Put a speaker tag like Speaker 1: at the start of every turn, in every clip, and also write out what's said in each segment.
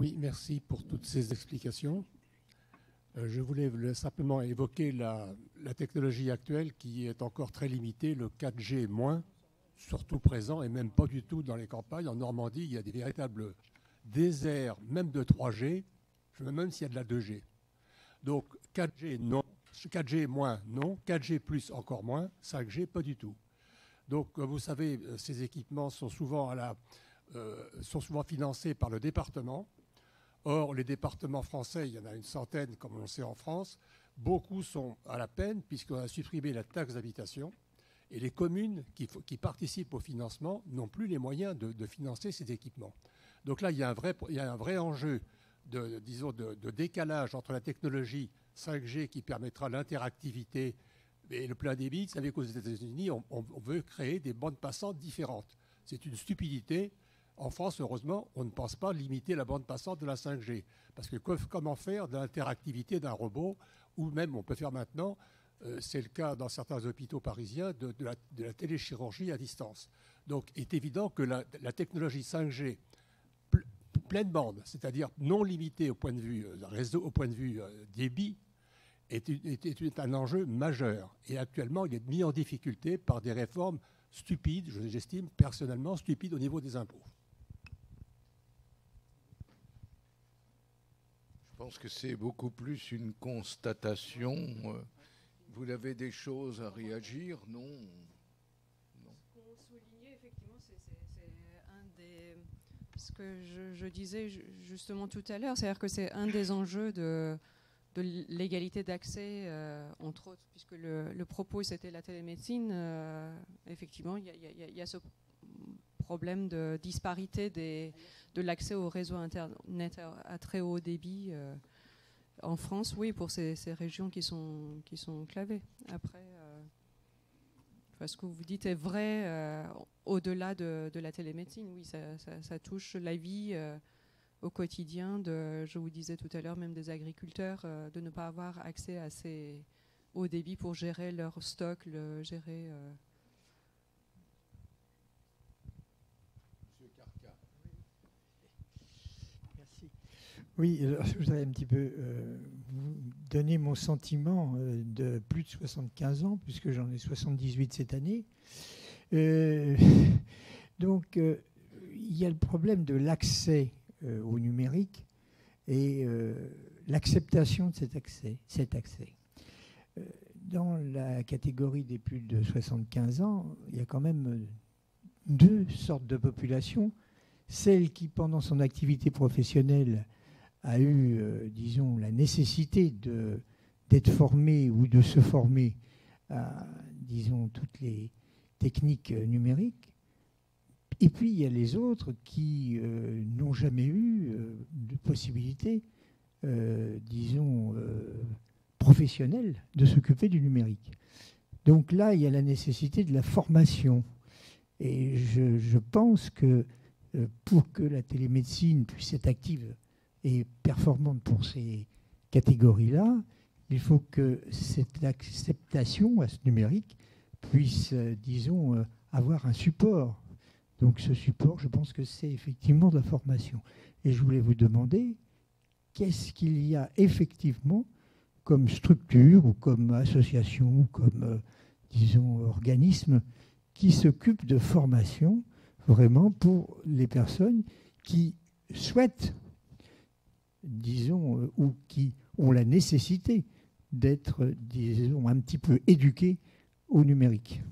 Speaker 1: Oui, merci pour toutes ces explications. Je voulais simplement évoquer la technologie actuelle qui est encore très limitée, le 4G moins, surtout présent et même pas du tout dans les campagnes. En Normandie, il y a des véritables déserts, même de 3G, même s'il y a de la 2G. Donc 4G non, 4G moins non, 4G plus encore moins, 5G pas du tout. Donc vous savez, ces équipements sont souvent financés par le département. Or, les départements français, il y en a une centaine, comme on le sait en France, beaucoup sont à la peine puisqu'on a supprimé la taxe d'habitation et les communes qui participent au financement n'ont plus les moyens de financer ces équipements. Donc là, il y a un vrai enjeu de décalage entre la technologie 5G qui permettra l'interactivité et le plein débit. Vous savez qu'aux États-Unis, on veut créer des bandes passantes différentes. C'est une stupidité. En France, heureusement, on ne pense pas limiter la bande passante de la 5G. Parce que comment faire de l'interactivité d'un robot, ou même on peut faire maintenant, c'est le cas dans certains hôpitaux parisiens, de la téléchirurgie à distance. Donc il est évident que la technologie 5G pleine bande, c'est-à-dire non limitée au point de vue réseau, au point de vue débit, est un enjeu majeur. Et actuellement, il est mis en difficulté par des réformes stupides, j'estime personnellement stupides au niveau des impôts.
Speaker 2: Je pense que c'est beaucoup plus une constatation. Vous avez des choses à réagir, non?
Speaker 3: Pour souligner, effectivement, c'est un des... Ce que je disais justement tout à l'heure, c'est-à-dire que c'est un des enjeux de l'égalité d'accès, entre autres, puisque le propos, c'était la télémédecine. Effectivement, il y a ce problème de disparité de l'accès au réseau Internet à très haut débit en France, oui, pour ces régions qui sont enclavées. Après, ce que vous dites est vrai au-delà de la télémédecine. Oui, ça touche la vie au quotidien, je vous disais tout à l'heure, même des agriculteurs, de ne pas avoir accès à ces hauts débits pour gérer leur stock, gérer...
Speaker 4: Oui, je voudrais un petit peu vous donner mon sentiment de plus de 75 ans, puisque j'en ai 78 cette année. Donc, il y a le problème de l'accès au numérique et l'acceptation de cet accès. Dans la catégorie des plus de 75 ans, il y a quand même deux sortes de populations. Celle qui, pendant son activité professionnelle, a eu, disons, la nécessité d'être formé ou de se former à, disons, toutes les techniques numériques. Et puis, il y a les autres qui n'ont jamais eu de possibilité, disons, professionnelle de s'occuper du numérique. Donc là, il y a la nécessité de la formation. Et je pense que pour que la télémédecine puisse être active et performante pour ces catégories-là, il faut que cette acceptation à ce numérique puisse, disons, avoir un support. Donc ce support, je pense que c'est effectivement de la formation. Et je voulais vous demander, qu'est-ce qu'il y a effectivement comme structure ou comme association ou comme, disons, organisme qui s'occupe de formation vraiment pour les personnes qui souhaitent, disons, ou qui ont la nécessité d'être, disons, un petit peu éduqués au numérique.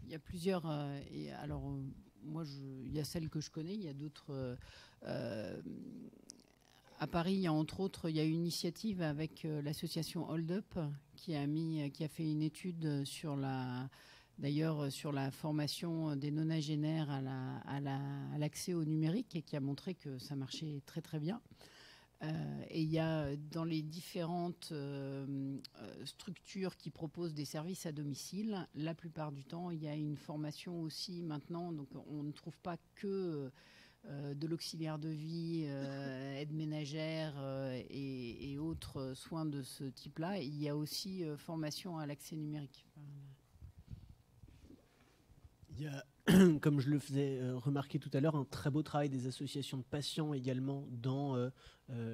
Speaker 5: Il y a plusieurs. Alors, moi, il y a celle que je connais, il y a d'autres. À Paris, il y a entre autres, il y a une initiative avec l'association Hold Up qui a fait une étude sur sur la formation des nonagénaires à l'accès au numérique et qui a montré que ça marchait très très bien. Et il y a dans les différentes structures qui proposent des services à domicile, la plupart du temps, il y a une formation aussi maintenant. Donc on ne trouve pas que de l'auxiliaire de vie, aide ménagère et autres soins de ce type-là. Il y a aussi formation à l'accès numérique.
Speaker 6: Il y a, comme je le faisais remarquer tout à l'heure, un très beau travail des associations de patients également dans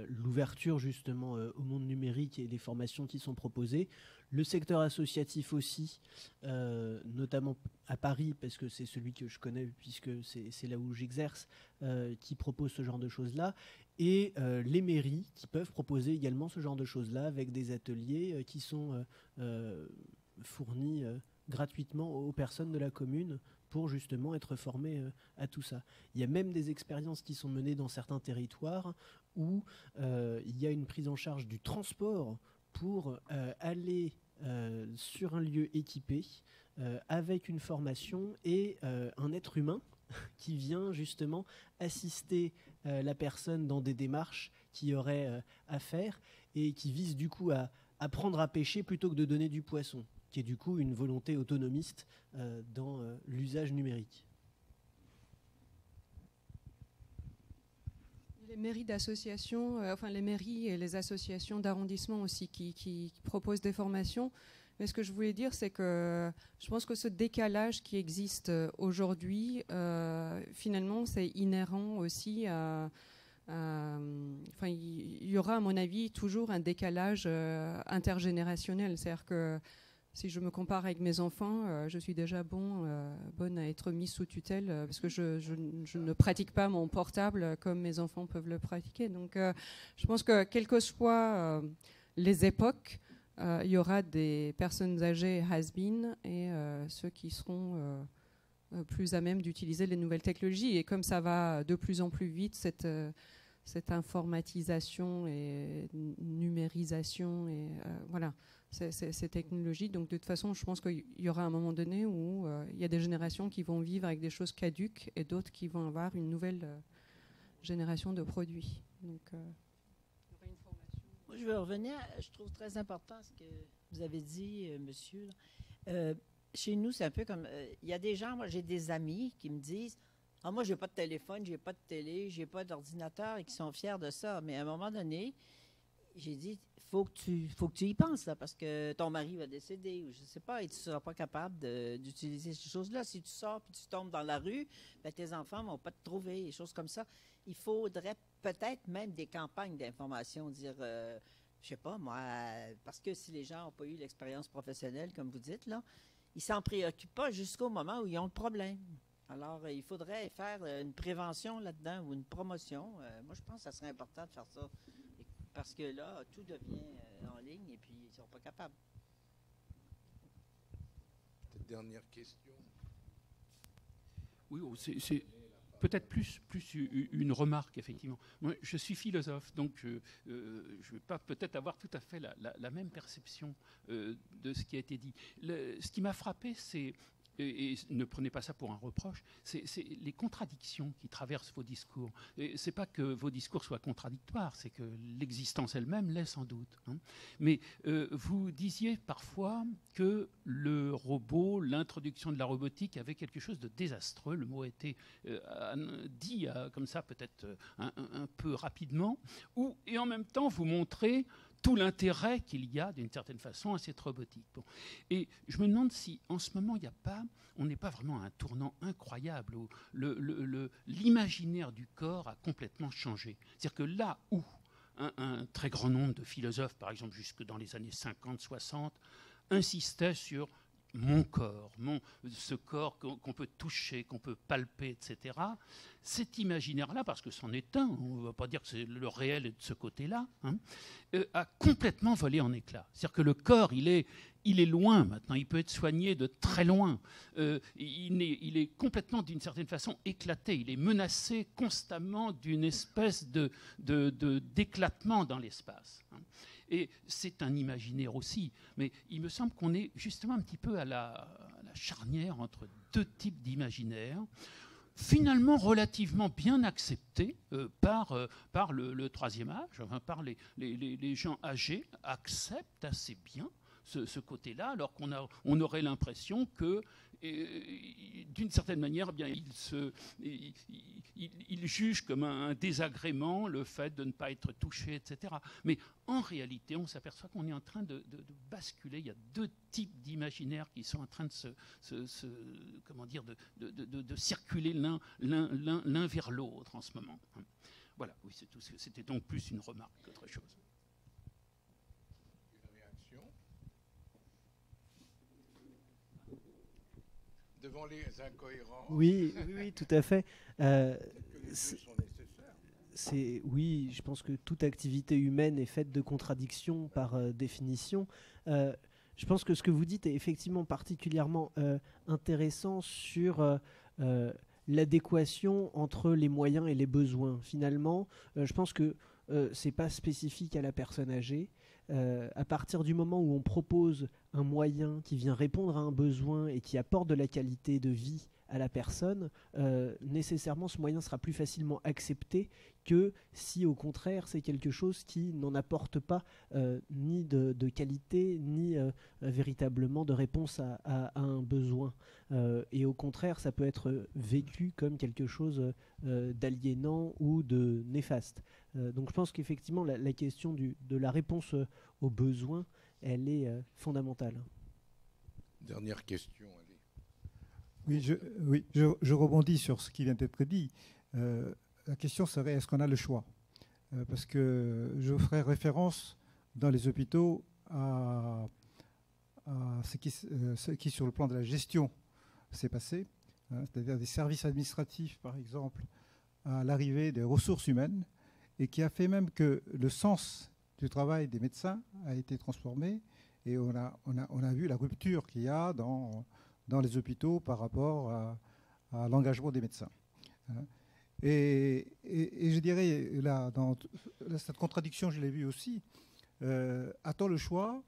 Speaker 6: l'ouverture justement au monde numérique et les formations qui sont proposées. Le secteur associatif aussi, notamment à Paris, parce que c'est celui que je connais puisque c'est là où j'exerce, qui propose ce genre de choses-là. Et les mairies qui peuvent proposer également ce genre de choses-là avec des ateliers qui sont fournis gratuitement aux personnes de la commune pour justement être formées à tout ça. Il y a même des expériences qui sont menées dans certains territoires où il y a une prise en charge du transport pour aller sur un lieu équipé avec une formation et un être humain qui vient justement assister la personne dans des démarches qu'il y aurait à faire et qui vise du coup à apprendre à pêcher plutôt que de donner du poisson, qui est du coup une volonté autonomiste dans l'usage numérique.
Speaker 3: Les mairies d'associations, les mairies et les associations d'arrondissement aussi qui proposent des formations. Mais ce que je voulais dire, c'est que je pense que ce décalage qui existe aujourd'hui, finalement, c'est inhérent aussi à... il y aura, à mon avis, toujours un décalage intergénérationnel. C'est-à-dire que si je me compare avec mes enfants, je suis déjà bonne à être mise sous tutelle parce que je ne pratique pas mon portable comme mes enfants peuvent le pratiquer. Donc je pense que quelles que soient les époques, il y aura des personnes âgées has-been et ceux qui seront plus à même d'utiliser les nouvelles technologies. Et comme ça va de plus en plus vite, cette informatisation et numérisation et voilà, ces technologies. Donc de toute façon, je pense qu'il y aura un moment donné où il y a des générations qui vont vivre avec des choses caduques et d'autres qui vont avoir une nouvelle génération de produits. Donc il y aura une formation.
Speaker 7: Moi, je veux revenir, je trouve très important ce que vous avez dit, monsieur. Chez nous, c'est un peu comme... Il y a des gens, moi j'ai des amis qui me disent « Ah, moi, j'ai pas de téléphone, j'ai pas de télé, j'ai pas d'ordinateur » et qui sont fiers de ça. Mais à un moment donné, j'ai dit « faut que tu y penses, là, parce que ton mari va décéder ou je sais pas, et tu seras pas capable d'utiliser ces choses-là. Si tu sors puis tu tombes dans la rue, ben, tes enfants vont pas te trouver, des choses comme ça. Il faudrait peut-être même des campagnes d'information, dire... je sais pas, moi, parce que si les gens n'ont pas eu l'expérience professionnelle, comme vous dites, là, ils ne s'en préoccupent pas jusqu'au moment où ils ont le problème. Alors, il faudrait faire une prévention là-dedans ou une promotion. Moi, je pense que ça serait important de faire ça. Parce que là, tout devient en ligne et puis ils ne sont pas capables.
Speaker 2: Dernière question.
Speaker 8: Oui, c'est peut-être plus une remarque, effectivement. Moi, je suis philosophe, donc je ne vais pas peut-être avoir tout à fait la même perception de ce qui a été dit. Ce qui m'a frappé, c'est, et ne prenez pas ça pour un reproche, c'est les contradictions qui traversent vos discours. Ce n'est pas que vos discours soient contradictoires, c'est que l'existence elle-même l'est sans doute. Hein. Mais vous disiez parfois que le robot, l'introduction de la robotique avait quelque chose de désastreux. Le mot a été dit comme ça peut-être un peu rapidement. Et en même temps, vous montrez tout l'intérêt qu'il y a, d'une certaine façon, à cette robotique. Bon. Et je me demande si, en ce moment, on n'est pas vraiment à un tournant incroyable où l'imaginaire du corps a complètement changé. C'est-à-dire que là où un très grand nombre de philosophes, par exemple jusque dans les années 50, 60, insistaient sur mon corps, ce corps qu'on peut toucher, qu'on peut palper, etc. Cet imaginaire-là, parce que c'en est un, on ne va pas dire que le réel est de ce côté-là, hein, a complètement volé en éclats. C'est-à-dire que le corps, il est loin maintenant, il peut être soigné de très loin. Il est complètement, d'une certaine façon, éclaté. Il est menacé constamment d'une espèce d'éclatement dans l'espace. Hein. Et c'est un imaginaire aussi. Mais il me semble qu'on est justement un petit peu à la charnière entre deux types d'imaginaires, finalement relativement bien acceptés par le troisième âge, enfin, par les gens âgés, acceptent assez bien ce côté-là, alors on aurait l'impression que, d'une certaine manière, eh bien, il juge comme un désagrément le fait de ne pas être touché, etc. Mais en réalité, on s'aperçoit qu'on est en train de basculer. Il y a deux types d'imaginaires qui sont en train de circuler l'un vers l'autre en ce moment. Voilà, oui, c'est tout. C'était donc plus une remarque qu'autre chose.
Speaker 2: Une réaction devant les incohérences.
Speaker 6: Oui, tout à fait.
Speaker 2: Les deux sont nécessaires.
Speaker 6: Oui, je pense que toute activité humaine est faite de contradictions par définition. Je pense que ce que vous dites est effectivement particulièrement intéressant sur l'adéquation entre les moyens et les besoins. Finalement, je pense que c'est pas spécifique à la personne âgée. À partir du moment où on propose un moyen qui vient répondre à un besoin et qui apporte de la qualité de vie à la personne, nécessairement ce moyen sera plus facilement accepté que si au contraire c'est quelque chose qui n'en apporte pas ni de qualité ni véritablement de réponse à un besoin. Et au contraire ça peut être vécu comme quelque chose d'aliénant ou de néfaste. Donc je pense qu'effectivement la question de la réponse aux besoins, elle est fondamentale.
Speaker 2: Dernière question.
Speaker 9: Oui, je rebondis sur ce qui vient d'être dit. La question serait, est-ce qu'on a le choix ? Parce que je ferai référence dans les hôpitaux à ce qui, sur le plan de la gestion, s'est passé, c'est-à-dire des services administratifs, par exemple, à l'arrivée des ressources humaines, et qui a fait même que le sens du travail des médecins a été transformé, et on a vu la rupture qu'il y a dans les hôpitaux par rapport à l'engagement des médecins. Et je dirais, là, dans cette contradiction, je l'ai vue aussi, a-t-on le choix ?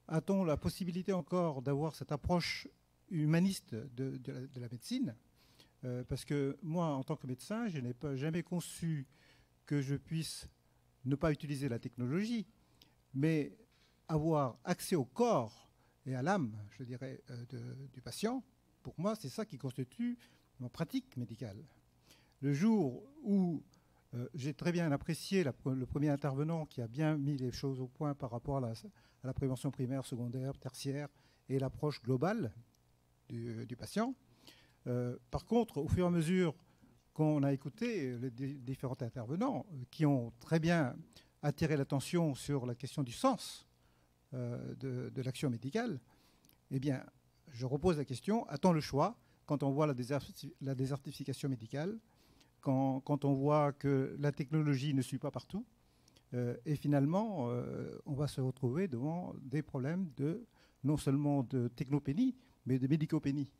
Speaker 9: A-t-on la possibilité encore d'avoir cette approche humaniste de la médecine ? Parce que moi, en tant que médecin, je n'ai jamais conçu que je puisse ne pas utiliser la technologie, mais avoir accès au corps et à l'âme, je dirais, du patient. Pour moi, c'est ça qui constitue ma pratique médicale. Le jour où j'ai très bien apprécié le premier intervenant qui a bien mis les choses au point par rapport à la prévention primaire, secondaire, tertiaire et l'approche globale du patient. Par contre, au fur et à mesure qu'on a écouté les différents intervenants qui ont très bien attiré l'attention sur la question du sens de l'action médicale, eh bien, je repose la question, a-t-on le choix quand on voit la désertification médicale, quand on voit que la technologie ne suit pas partout, et finalement, on va se retrouver devant des problèmes non seulement de technopénie, mais de médicopénie.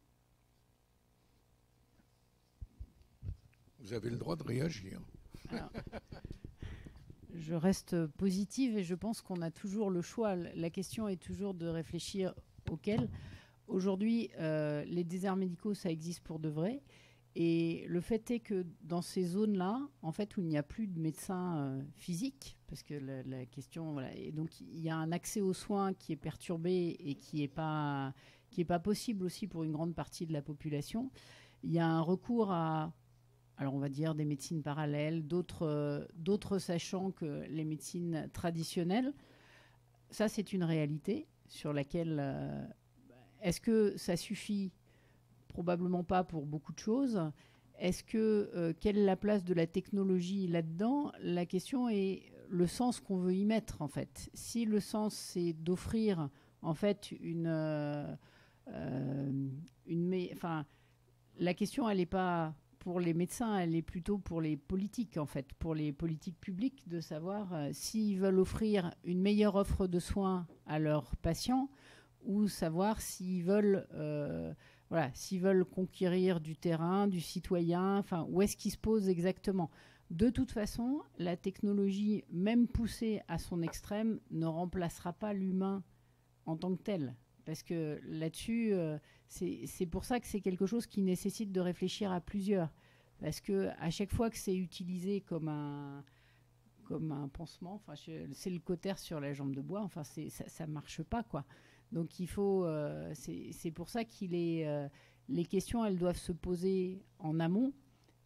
Speaker 2: Vous avez le droit de réagir.
Speaker 5: Alors, je reste positive et je pense qu'on a toujours le choix. La question est toujours de réfléchir auquel. Aujourd'hui, les déserts médicaux, ça existe pour de vrai. Et le fait est que dans ces zones-là, en fait, où il n'y a plus de médecins physiques, parce que la question, voilà, et donc il y a un accès aux soins qui est perturbé et qui est pas possible aussi pour une grande partie de la population. Il y a un recours à, alors on va dire des médecines parallèles, d'autres sachant que les médecines traditionnelles. Ça, c'est une réalité sur laquelle est-ce que ça suffit ? Probablement pas pour beaucoup de choses. Est-ce que quelle est la place de la technologie là-dedans ? La question est le sens qu'on veut y mettre en fait. Si le sens c'est d'offrir en fait la question elle n'est pas pour les médecins, elle est plutôt pour les politiques en fait, pour les politiques publiques de savoir s'ils veulent offrir une meilleure offre de soins à leurs patients ou savoir s'ils veulent s'ils veulent conquérir du terrain, du citoyen, enfin, où est-ce qu'ils se posent exactement ? De toute façon, la technologie, même poussée à son extrême, ne remplacera pas l'humain en tant que tel. Parce que là-dessus, c'est pour ça que c'est quelque chose qui nécessite de réfléchir à plusieurs. Parce qu'à chaque fois que c'est utilisé comme comme un pansement. Enfin, c'est le cautère sur la jambe de bois. Enfin, ça marche pas, quoi. Donc il faut. C'est pour ça qu'il est. Les questions, elles doivent se poser en amont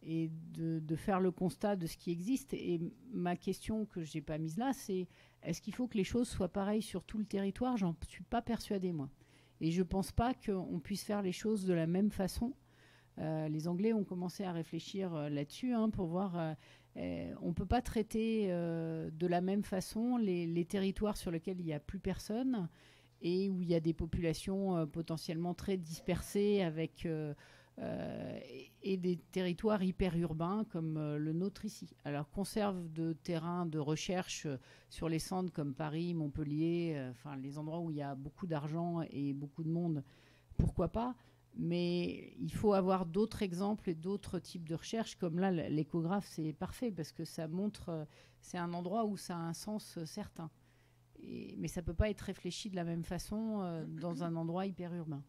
Speaker 5: et de faire le constat de ce qui existe. Et ma question que j'ai pas mise là, c'est est-ce qu'il faut que les choses soient pareilles sur tout le territoire? J'en suis pas persuadée, moi. Et je pense pas qu'on puisse faire les choses de la même façon. Les Anglais ont commencé à réfléchir là-dessus pour voir. On ne peut pas traiter de la même façon les territoires sur lesquels il n'y a plus personne et où il y a des populations potentiellement très dispersées avec, et des territoires hyper urbains comme le nôtre ici. Alors, conserve de terrains de recherche sur les centres comme Paris, Montpellier, enfin les endroits où il y a beaucoup d'argent et beaucoup de monde, pourquoi pas? Mais il faut avoir d'autres exemples et d'autres types de recherches. Comme là, l'échographe, c'est parfait parce que ça montre, c'est un endroit où ça a un sens certain. Mais ça ne peut pas être réfléchi de la même façon dans un endroit hyper urbain.